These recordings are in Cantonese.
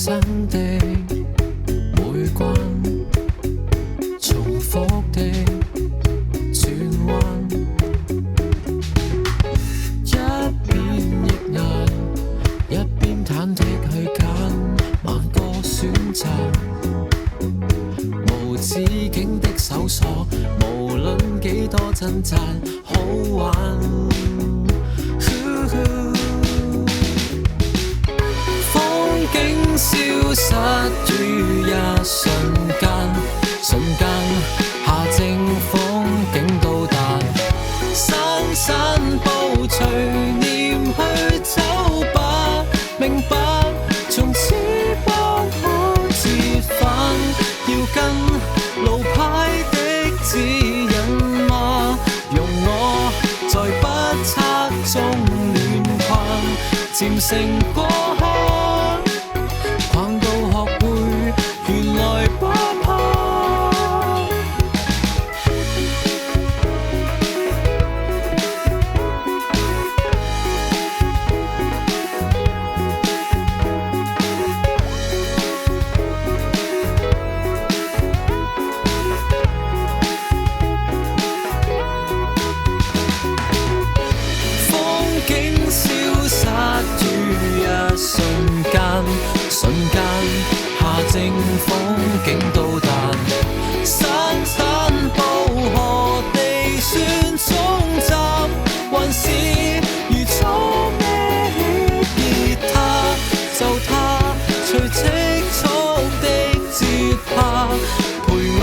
生的每關，重複的轉彎，一邊逆難，一邊忐忑去揀萬個選擇，無止境的搜索，無論幾多掙扎，好玩。風景消失於一瞬間，瞬間下正風景到達，珊珊步隨念去走吧，明白從此不可折返，要跟路牌的指引嗎？容我在不測中亂逛，漸成過客，逛到學會原來不怕。瞬間下正風景到達，珊珊步何地算中集，還是如初孭起吉他，就他隨積蓄的節拍，陪我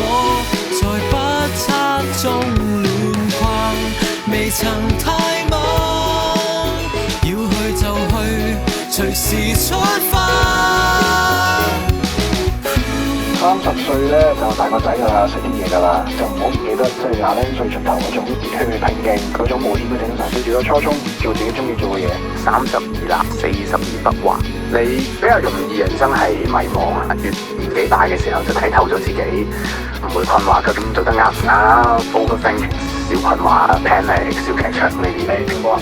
在不測中亂逛，未曾太晚，要去就去，隨時出發。30歲咧就大個仔㗎啦，食啲嘢㗎啦，就唔好唔記得即係廿零歲出頭嗰種熱血拼勁，嗰種冒險嘅精神，記住咗初衷，做自己中意做嘅嘢。32啦，42不惑。你比較容易人生係迷茫啊，越年紀大嘅時候就睇透咗自己，唔會困惑究竟做得啱唔啱 ，overthinking 小困惑 ，panic 小劇場呢啲。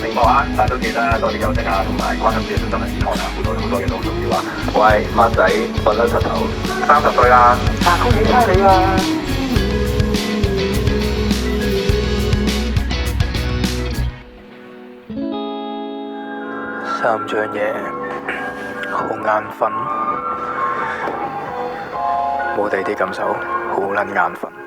明白啊，但都記得多啲休息啊，同埋關心自己身心嘅健康啊，好多嘢都好重要啊。喂，孖仔，瞓得實頭，30歲啦，恭喜晒你啊！3張嘢，好眼瞓，冇第啲感受，好撚眼瞓。